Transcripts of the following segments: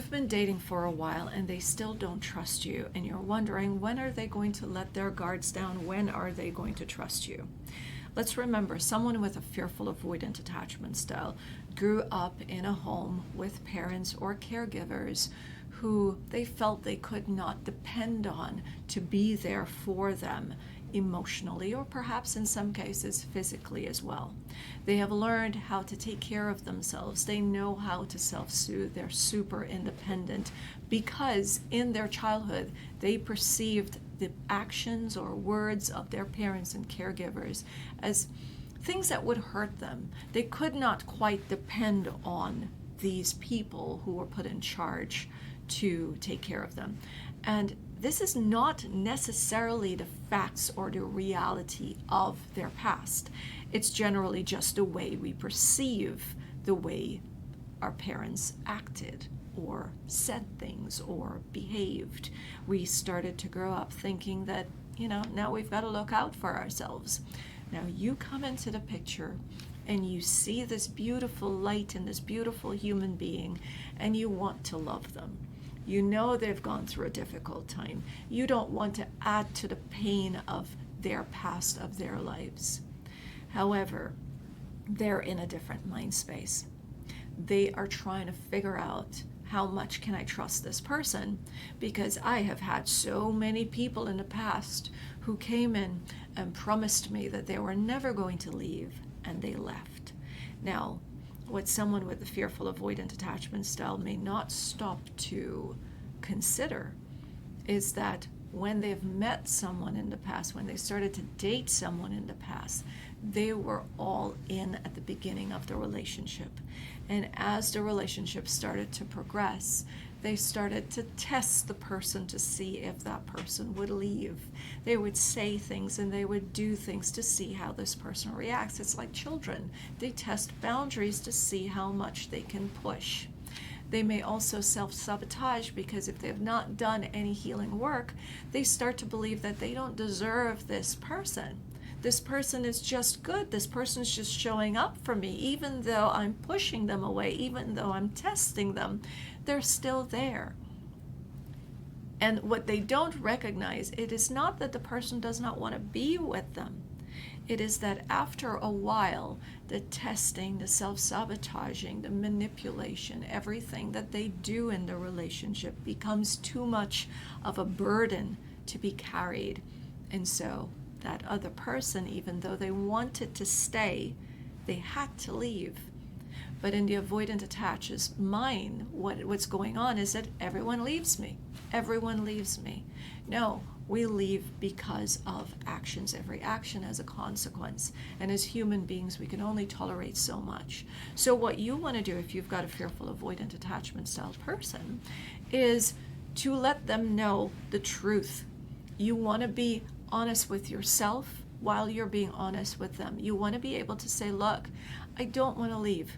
You've been dating for a while and they still don't trust you, and you're wondering, when are they going to let their guards down? When are they going to trust you? Let's remember, someone with a fearful avoidant attachment style grew up in a home with parents or caregivers who they felt they could not depend on to be there for them emotionally, or perhaps in some cases physically as well. They have learned how to take care of themselves. They know how to self-soothe. They're super independent because in their childhood they perceived the actions or words of their parents and caregivers as things that would hurt them. They could not quite depend on these people who were put in charge to take care of them. And this is not necessarily the facts or the reality of their past. It's generally just the way we perceive the way our parents acted or said things or behaved. We started to grow up thinking that, now we've got to look out for ourselves. Now you come into the picture and you see this beautiful light and this beautiful human being, and you want to love them. You know they've gone through a difficult time. You don't want to add to the pain of their past, of their lives. However, they're in a different mind space. They are trying to figure out, how much can I trust this person? Because I have had so many people in the past who came in and promised me that they were never going to leave, and they left. Now, what someone with a fearful avoidant attachment style may not stop to consider is that when they've met someone in the past, when they started to date someone in the past, they were all in at the beginning of the relationship. And as the relationship started to progress, they started to test the person to see if that person would leave. They would say things and they would do things to see how this person reacts. It's like children. They test boundaries to see how much they can push. They may also self-sabotage because if they have not done any healing work, they start to believe that they don't deserve this person. This person is just good. This person is just showing up for me. Even though I'm pushing them away, even though I'm testing them, they're still there. And what they don't recognize, it is not that the person does not want to be with them. It is that after a while, the testing, the self-sabotaging, the manipulation, everything that they do in the relationship becomes too much of a burden to be carried. And so that other person, even though they wanted to stay, they had to leave. But in the avoidant attaches mind, what's going on is that everyone leaves me. Everyone leaves me. No, we leave because of actions. Every action has a consequence. And as human beings, we can only tolerate so much. So what you want to do if you've got a fearful avoidant attachment style person is to let them know the truth. You want to be honest with yourself while you're being honest with them. You want to be able to say, look, I don't want to leave.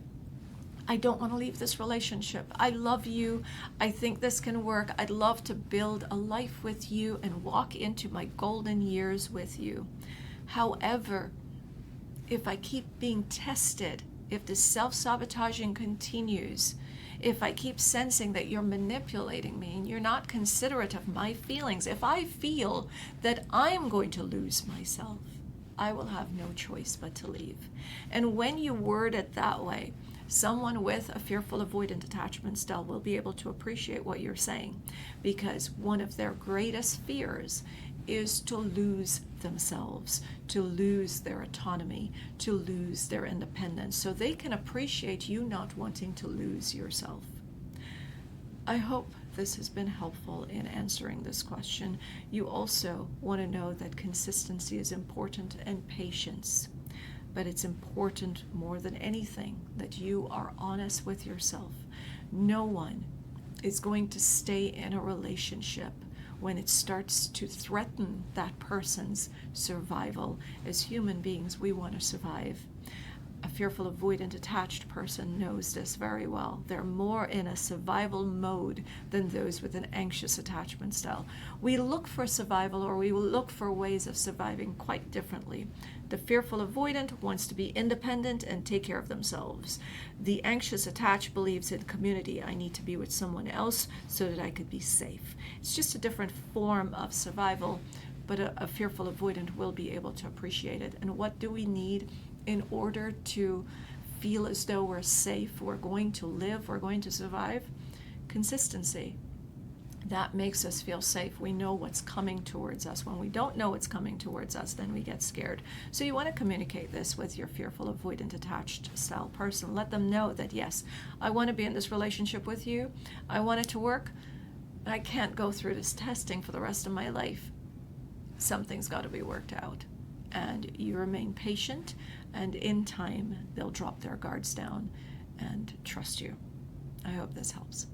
I don't want to leave this relationship. I love you. I think this can work. I'd love to build a life with you and walk into my golden years with you. However, if I keep being tested, if the self-sabotaging continues, if I keep sensing that you're manipulating me and you're not considerate of my feelings, if I feel that I'm going to lose myself, I will have no choice but to leave. And when you word it that way, someone with a fearful avoidant attachment style will be able to appreciate what you're saying, because one of their greatest fears is to lose themselves, to lose their autonomy, to lose their independence. So they can appreciate you not wanting to lose yourself. I hope this has been helpful in answering this question. You also want to know that consistency is important and patience. But it's important more than anything that you are honest with yourself. No one is going to stay in a relationship when it starts to threaten that person's survival. As human beings, we want to survive. A fearful avoidant attached person knows this very well. They're more in a survival mode than those with an anxious attachment style. We look for survival, or we will look for ways of surviving quite differently The fearful avoidant wants to be independent and take care of themselves. The anxious attached believes in community. I need to be with someone else so that I could be safe. It's just a different form of survival, but a fearful avoidant will be able to appreciate it. And what do we need in order to feel as though we're safe, we're going to live, we're going to survive? Consistency. That makes us feel safe. We know what's coming towards us. When we don't know what's coming towards us, then we get scared. So you want to communicate this with your fearful, avoidant, attached style person. Let them know that, yes, I want to be in this relationship with you. I want it to work. I can't go through this testing for the rest of my life. Something's got to be worked out. And you remain patient, and in time, they'll drop their guards down and trust you. I hope this helps.